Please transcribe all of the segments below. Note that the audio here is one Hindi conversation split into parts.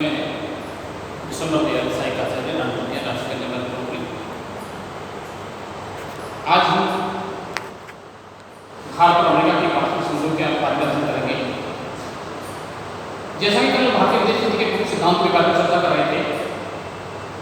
डिसेंबर 2022 का सर्वे नाटकीय राष्ट्रीय लेवल पर आज हम भारत और अमेरिका की पारस्परिक संबंधों के अध्ययन करेंगे। जैसा कि कल भारतीय विदेश नीति के प्रमुख सिद्धांतों के बारे में चर्चा कर रहे थे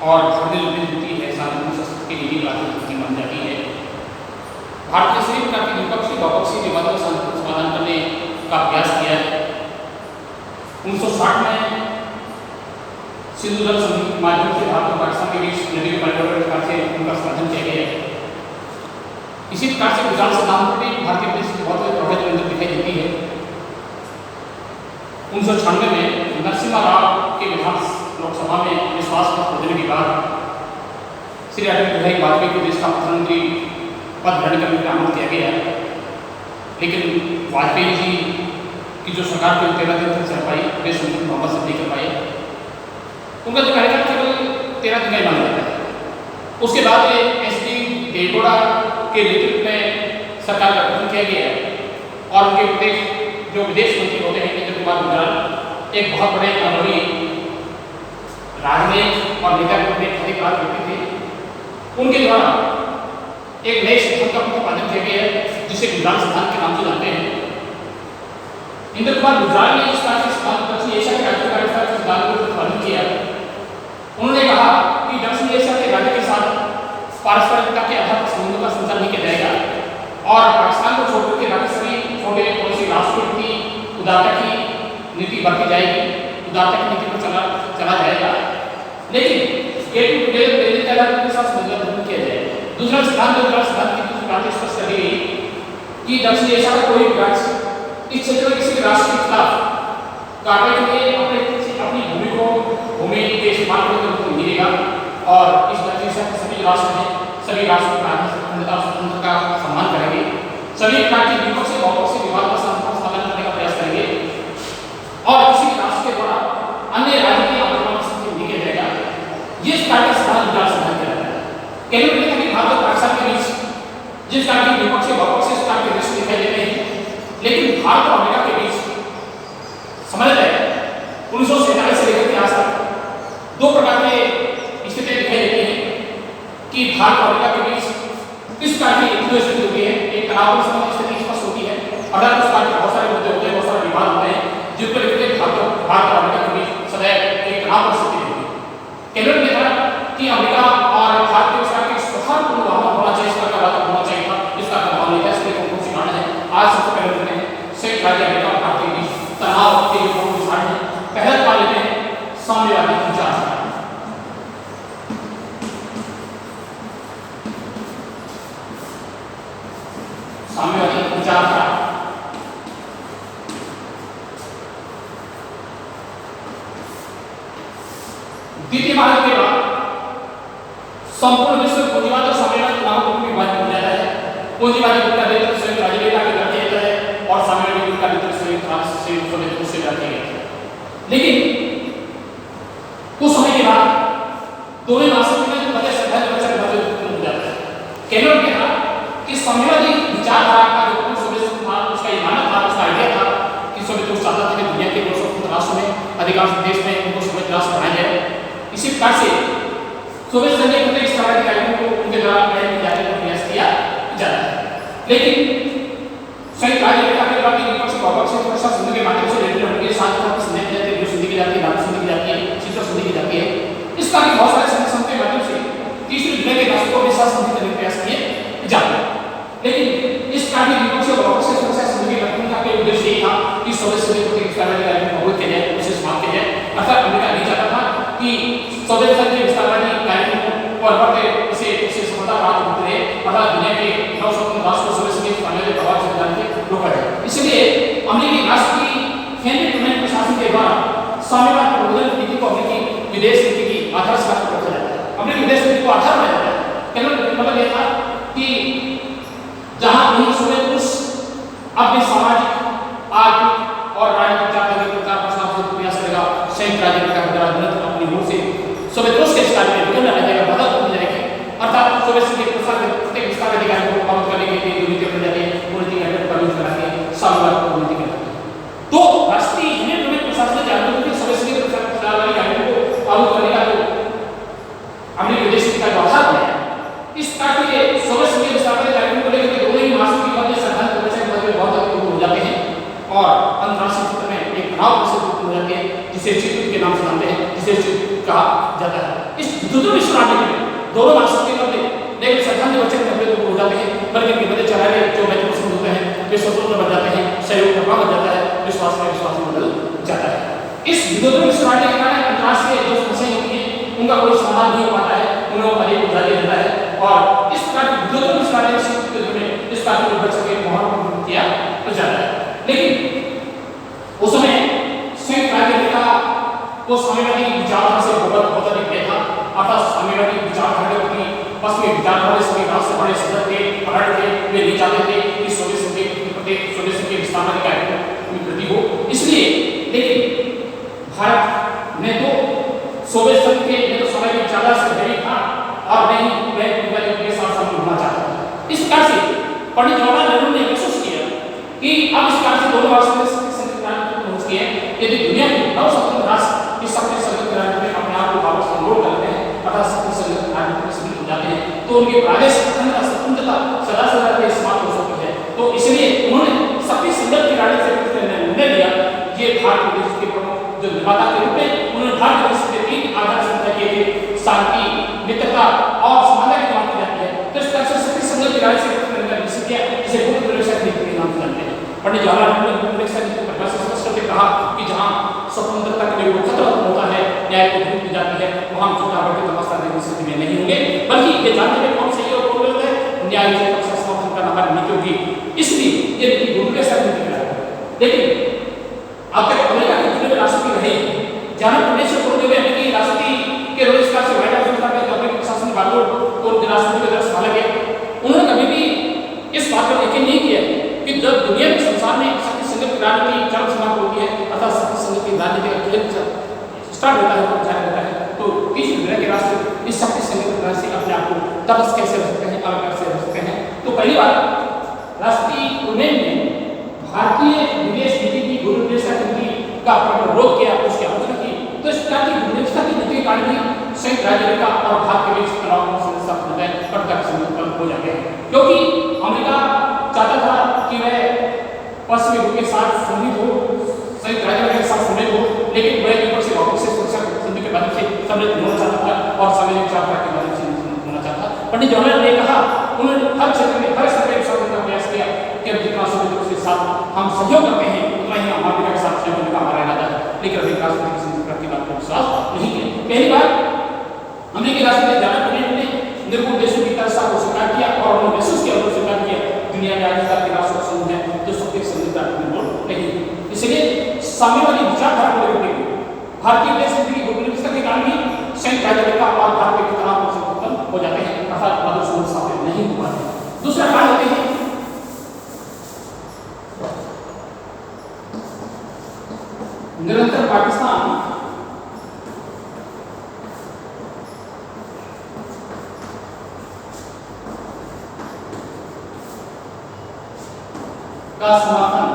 और भारतीय विदेश नीति है सार्वभौमिक संस्कृति की नीति राजनीतिक नीति मानी जाती है। भारत ने सभी प्रकार के द्विपक्षीय बहुपक्षीय विवादों का शांतिपूर्ण समाधान करने का प्रयास किया है। 1960 में सिंधु जल संधि के माध्यम से भारत और पाकिस्तान के बीच नदी के परिवर्तन प्रकार से उनका समर्थन किया गया है। इसी प्रकार से गुजरात सिद्धांत पर भी भारतीय विदेश की बहुत प्रभावित नजर दिखाई देती है। 1996 में नरसिम्हा राव के विधान लोकसभा में विश्वास मत खोजने के बाद श्री अटल बिहारी वाजपेयी को देश का प्रधानमंत्री पद ग्रहण करने का आमंत्रण किया गया, लेकिन वाजपेयी जी की जो सरकार केवल 13 दिन तक चल पाई, वे संपूर्ण बहुमत से नहीं कर पाए। उनका जो कार्यकाल केवल 13 दिन का ही माना जाता है। उसके बाद एस.डी. देवगौड़ा के नेतृत्व में सरकार का गठन किया गया और उनके जो विदेश मंत्री होते हैं इंद्र कुमार गुजराल एक बहुत बड़े अनुभवी राजनीतिक और नेता के रूप में अधिकार व्यक्ति थे। उनके द्वारा एक नए सिद्धांत का प्रतिपादन किया गया है जिसे गुजराल सिद्धांत के नाम से जानते हैं। इंद्र कुमार गुजराल ने इस तरह के सिद्धांत दक्षिण एशिया के राज्यों का सिद्धांत को प्रतिपादन किया। उन्होंने कहा कि दक्षिण एशिया के राज्य के साथ पारस्परिकता के आधार पर संबंधों का संचार नहीं किया जाएगा और पाकिस्तान को छोड़कर के बाकी सभी छोटे पड़ोसी राष्ट्रों की उदारता की नीति बरती जाएगी, उदारता की नीति पर चला जाएगा, लेकिन के साथ संबंध किया जाएगा। दूसरा सिद्धांत की दूसरी बात स्पष्ट कर दी कि दक्षिण एशिया का कोई राज्य इस क्षेत्र में किसी राष्ट्र के खिलाफ कार्रवाई के लिए अपनी भूमि के इस्तेमाल करने को नहीं मिलेगा और इस दक्षिण एशिया के सभी राष्ट्र हैं, सभी राष्ट्रों का स्वतंत्रता का सम्मान करेंगे, सभी प्रकार के द्विपक्षीय बहुपक्षीय विवाद का शांतिपूर्ण समाधान करने का प्रयास करेंगे और किसी राष्ट्र के द्वारा अन्य राज्य के आक्रमण से नहीं किया जाएगा। ये प्रकार का सिद्धांत गुजरात सिद्धांत कहलाता है। केवल ये कि भारत और पाकिस्तान के बीच जिस प्रकार के द्विपक्षीय बहुपक्षीय प्रकार के रिश्ते दिखाई देते हैं, लेकिन भारत और अमेरिका के बीच समझ रहे 1947 से लेकर के आज तक दो प्रकार के स्थिति दिखाई देती है कि भारत और अमेरिका के बीच किस प्रकार की दो स्थिति होती है। एक तनावपूर्ण संबंध स्थिति स्पष्ट होती है, अगर उस प्रकार के बहुत सारे मुद्दे होते हैं, बहुत सारे विवाद होते हैं जिन पर लेकर भारत और अमेरिका के बीच सदैव एक तनावपूर्ण स्थिति होती है। केवल ये था कि अमेरिका और भारत के बीच एक सौहार्दपूर्ण वातावरण होना चाहिए, इसका वातावरण होना चाहिए था, इसका वातावरण नहीं था। इसलिए कौन सी कारण है आज सबसे पहले देखते हैं संयुक्त राज्य अमेरिका और भारत के बीच तनाव के जो प्रमुख कारण है। पहला पा लेते हैं साम्यवादी विचारधारा। साम्यवादी विचारधारा द्वितीय महायुद्ध के बाद संपूर्ण विश्व पूंजीवाद और साम्यवाद के नामों को विभाजित किया जाता है। पूंजीवादी गुट का नेतृत्व संयुक्त राज्य अमेरिका के द्वारा किया जाता है और साम्यवादी गुट का नेतृत्व संयुक्त सोवियत रूस के द्वारा किया जाता है। लेकिन कुछ समय के बाद दोनों राष्ट्रों में वजह से हो जाता है। केवल क्या कि साम्यवादी विचारधारा का जो पूर्ण सोवियत था उसका ये मानना था, उसका आइडिया था कि सोवियत रूस चाहता था कि दुनिया के 200 राष्ट्रों में अधिकांश देश में उनको सोवियत राष्ट्र बनाया जाए। इसी प्रकार से सोवियत संघ के इस तरह के कार्यक्रम को उनके द्वारा जाने का प्रयास किया जाता है। लेकिन संयुक्त राज्य अमेरिका के द्वारा द्विपक्षीय बहुपक्षीय सुरक्षा संधि के माध्यम से के साथ संधि की जाती है, संधि की जाती है, भारत संधि की जाती है, शीतल संधि की जाती है। इस तरह के बहुत सारे संधि के माध्यम से तीसरी दुनिया के राष्ट्रों के साथ संधि करने का प्रयास किए जाते हैं। लेकिन इस प्रकार की द्विपक्षीय बहुपक्षीय सुरक्षा संधि के गठन का उद्देश्य यही था कि सोवियत संघ को विस्तारवादी कार्यक्रम को किया जाए, उसे समाप्त किया जाए। अर्थात अमेरिका नहीं चाहता था कि सोवियत संघ के विस्तारवादी कार्यक्रम और इसे सफलता प्राप्त होती रहे, अर्थात दुनिया के 900 राष्ट्रों सोवियत संघ के आने वाले प्रभाव से बचाने से रोका जाए। इसलिए अमेरिकी राष्ट्र की हेनरी ट्रूमैन प्रशासन के द्वारा साम्यवाद प्रबोधन नीति को अमेरिकी विदेश नीति की आधारशिला पर रखा जाता है। अमेरिकी विदेश नीति को आधार बनाया जाता है। केवल मतलब यह था कि जहां नहीं सोवियत रूस अपनी सामाजिक, आर्थिक और राजनीतिक चाहते प्रचार प्रसार से प्रयास करेगा, संयुक्त राज्य अमेरिका के द्वारा अपनी ओर से सोवियत रूस के विस्तार में विघटन आ जाएगा, मदद हो जाएगी। अर्थात सोवियत संघ के प्रत्येक विस्तार अधिकारी को पालन करने के लिए नीति अपनी जाती है, नीति का यूज कराती है, साम्यवाद को नीति करती है। तो राष्ट्रीय प्रशासन के आंदोलन के सोवियत संघ के प्रचार वाली के नाम से जानते हैं, जिसे कहा जाता है। इस द्वितीय विश्व युद्ध में दोनों राष्ट्रों के मध्य लेकिन श्रद्धांजलि वचन में हो जाते हैं, बल्कि इनके मध्य चढ़ाए जो महत्वपूर्ण होते हैं वे स्वतंत्र बन जाते हैं, सहयोग का बन जाता है, विश्वास में बदल जाता है। इस द्वितीय विश्व युद्ध के कारण अंतर्राष्ट्रीय जो समस्याएं होती हैं उनका कोई समाधान नहीं हो पाता है, उन्हें अनेक जारी रहता है और इस प्रकार द्वितीय विश्व युद्ध में इस बात को बच के महत्वपूर्ण किया जाता है। लेकिन उस समय संयुक्त राज्य अमेरिका को साम्यवादी विचारधारा से बहुत अधिक गया था, अर्थात साम्यवादी विचारधारा अपनी पश्चिमी विचारधारा से राष्ट्र बड़े सदस्य थे, पढ़ थे, वे नहीं चाहते थे कि सोवियत संघ के विस्तार का वृद्धि हो। इसलिए लेकिन भारत ने तो सोवियत संघ के ने तो समय की ज्यादा से प्रेरित था और नहीं वह के साथ शामिल होना चाहता था। इस प्रकार से पंडित जवाहरलाल नेहरू ने महसूस किया कि अब इस प्रकार से दोनों राष्ट्रों में पहुंच गए हैं, यदि दुनिया के नव स्वतंत्र राष्ट्र इस शक्ति संगठन राज्य में अपने आप को वापस अनरोल करते हैं अर्थात शक्ति संगठन राज्य में शामिल हो जाते हैं तो उनके प्रादेशिक अखंडता स्वतंत्रता सदा के समाप्त हो सकती है। तो इसलिए उन्होंने शक्ति संगठन के राज्य से निर्णय लिया। ये भारत देश के प्रमुख जो निर्माता के रूप में उन्होंने भारत देश के 3 आधार संस्था किए थे, शांति, मित्रता और समानता की बात की जाती है। तो इस तरह से शक्ति संगठन के राज्य से निश्चित किया जिसे गुरु प्रवेशक नीति के नाम से जानते हैं। पंडित जवाहरलाल नेहरू ने गुरु प्रवेशक नीति पर स्पष्ट करके कहा कि जहां स्वतंत्रता के लिए खतरा होता है, न्याय को धूप दी जाती है, वहां छोटा बड़े तमाशा देने की स्थिति में नहीं होंगे, बल्कि ये जानने में कौन सही और कौन गलत है, न्याय के पक्ष का समर्थन करना हमारी नीति होगी। इसलिए ये नीति गुरु प्रवेशक नीति है। लेकिन अब तक अमेरिका के जितने राष्ट्रपति रहे, जहां प्रदेश को देवे अमेरिकी राष्ट्रपति के रोज का से व्हाइट हाउस में जो अमेरिकी प्रशासन वालों को राष्ट्रपति के दर संभाला गया, उन्होंने कभी भी इस बात पर यकीन नहीं किया कि जब दुनिया के संसार में शक्ति संगठन की राजनीति चरम सीमा पर होती है अर्थात शक्ति संगठन की राजनीति का खेल स्टार्ट होता है और जारी होता है, तो किसी दुनिया के राष्ट्र इस शक्ति संगठन से अपने आप को तटस्थ कैसे रख सकते हैं, अलग कैसे रख सकते हैं। तो पहली बार राष्ट्रपति ट्रूमैन ने भारतीय विदेश नीति की गुरु प्रवेशक नीति का विरोध किया, उसकी आलोचना की। तो इस प्रकार की गुरु प्रवेशक नीति के कारण ही संयुक्त राज्य अमेरिका और भारत के बीच तनाव हो जाते हैं, क्योंकि अमेरिका चाहता था कि वह पश्चिमी रूप के साथ सम्मिलित हो, संयुक्त राज्य अमेरिका के साथ सम्मिलित हो, लेकिन वह ऊपर से वापस से सुरक्षा संधि के माध्यम से सम्मिलित होना चाहता था और सामाजिक विचारधारा के माध्यम से होना चाहता था। पंडित जवाहरलाल ने कहा, उन्होंने हर क्षेत्र में हर स्तर पर विश्वास का प्रयास किया कि अब जितना संयुक्त के साथ हम सहयोग करते हैं उतना ही अमेरिका के साथ सहयोग करने का हमारा इरादा है, लेकिन अभी राष्ट्रपति किसी प्रकार की बात पर विश्वास नहीं किया। पहली बार अमेरिकी राष्ट्रपति जवाहरलाल नेहरू ने निर्गुण देशों की तरह को स्वीकार किया और उन्होंने महसूस किया और स्वीकार किया दुनिया में आज तक के राष्ट्र समूह है जो शक्ति संगठन निर्मूल नहीं। इसलिए साम्यवादी विचारधारा को लेकर भारतीय विदेश नीति की गुरुत्वाकर्षण के कारण ही संयुक्त राज्य अमेरिका और भारत के तनाव खत्म हो जाते हैं अर्थात मधुर समूह स्थापित नहीं हो पाते। दूसरा कारण होते हैं निरंतर पाकिस्तान का समर्थन,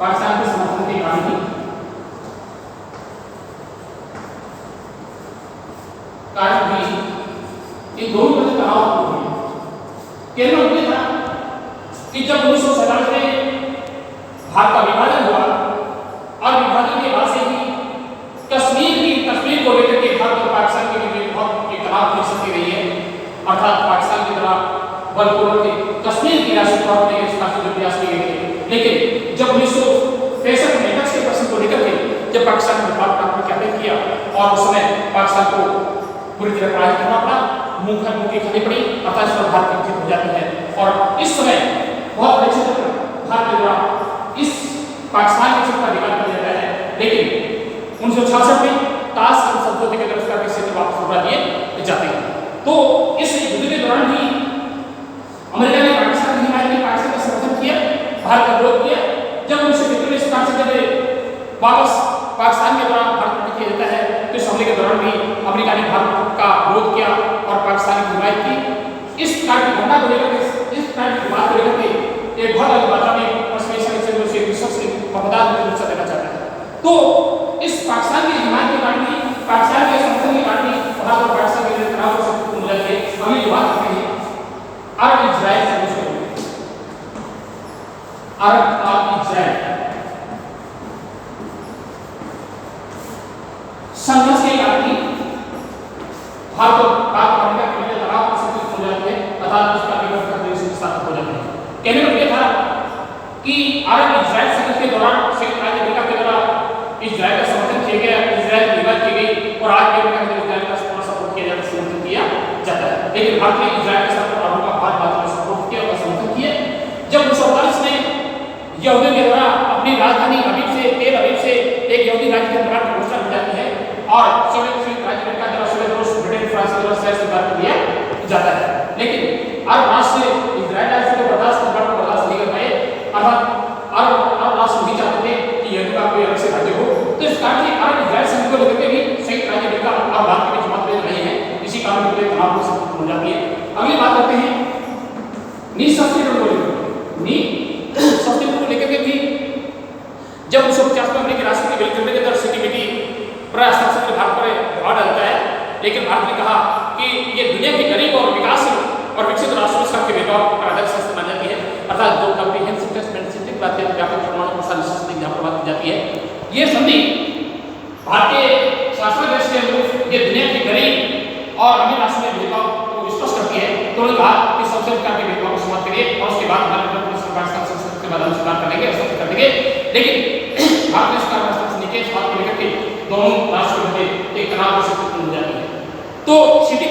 पाकिस्तान के समर्थन के कारण ही इन दोनों में तनाव हुआ। केवल उन्हें था कि जब 1947 में भारत का विभाजन हुआ और विभाजन के बाद से ही कश्मीर को लेकर के भारत और पाकिस्तान के बीच बहुत एक तनाव की स्थिति रही है, अर्थात पाकिस्तान की तरफ बलपूर्वक कश्मीर की राष्ट्रीय प्राप्त करने के प्रयास किए गए थे। लेकिन जब 1963 में कच्छ के प्रश्न को लेकर के जब पाकिस्तान ने भारत प्राप्त करने किया और उस समय पाकिस्तान को पूरी तरह पराजित करना पड़ा, मुंह खानी पड़ी, अर्थात इस पर भारत की जीत हो जाती है। और इस समय बहुत बड़े क्षेत्र पर भारत के द्वारा इस पाकिस्तान के क्षेत्र का अधिकार कर दिया है, लेकिन 1966 में ताश के समझौते के द्वारा उसका क्षेत्र वापस लौटा दिए जाते हैं। तो इस युद्ध के दौरान ही अमेरिका ने पाकिस्तान की हिमायत में पाकिस्तान का समर्थन किया, भारत का विरोध किया। जब 1971 जब वापस पाकिस्तान के द्वारा भारत किया जाता है तो इस हमले के दौरान भी अमेरिका ने भारत का विरोध किया और पाकिस्तान की हिमायत की। इस प्रकार की घटना को लेकर इस प्रकार की बात को लेकर एक बहुत बड़ी मात्रा में पश्चिमी से विश्व से वफादार रूप देना चाहता है। तो इस पाकिस्तान की हिमायत के कारण ही, पाकिस्तान के समर्थन के कारण ही भारत और पाकिस्तान के तनाव से मिलकर के हम ये बात करते हैं अरब इजराइल से अरब और इजराइल अरब इजराइल संघर्ष के दौरान संयुक्त राज्य अमेरिका के द्वारा इजराइल का समर्थन किया गया, इजराइल की हिमायत की गई और आज भी अमेरिका में इजराइल का सपोर्ट किया जाता है, समर्थन किया जाता है। लेकिन भारत ने इजराइल के साथ अरब का बात में सपोर्ट किया और समर्थन किया। जब 1948 में यहूदियों के द्वारा अपनी राजधानी अवीव से तेल अवीव से एक यहूदी राज्य के निर्माण की घोषणा की जाती है और संयुक्त राज्य अमेरिका द्वारा सोवियत रूस, ब्रिटेन, फ्रांस के द्वारा शहर स्वीकार कर लिया जाता है। लेकिन अरब राष्ट्र से इजराइल राज्य को बर्दाश्त नहीं कर पाए, अर्थात अरब राष्ट्र नहीं चाहते थे कि यहूदी का कोई अलग से राज्य हो। तो इस कारण से अरब इजराइल संघ को लेकर के भी संयुक्त राज्य अमेरिका और भारत के बीच मतभेद रहे हैं। इसी कारण से तनाव हो जाती है। अगली बात करते हैं निःशस्त्रीकरण को लेकर। निःशस्त्रीकरण को लेकर के भी जब 1950 में अमेरिकी राष्ट्रपति बिल क्लिंटन के द्वारा सिटी पर हस्ताक्षर से भारत पर दबाव डालता है, लेकिन भारत ने कहा कि ये दुनिया के गरीब और विकासशील और विकसित राष्ट्रों के भेदभाव का आधार शास्त्र मानी जाती है, अर्थात जो कॉम्प्रिहेंसिव टेस्ट की बात है, व्यापक परमाणु प्रसार निश्चित जहाँ पर बात की जाती है। ये संधि भारतीय शासन देश के अनुरूप ये दुनिया के गरीब और अमीर राष्ट्र में भेदभाव को स्पष्ट करती है। तो उन्होंने कहा कि सबसे प्रकार के भेदभाव को समाप्त करिए और उसके बाद संसद के बाद हम स्वीकार कर लेंगे, ऐसा कर देंगे। लेकिन भारत ने इसका राष्ट्र नीचे इस बात को लेकर के दोनों राष्ट्रों के एक तनाव हो जाती है। तो सिटी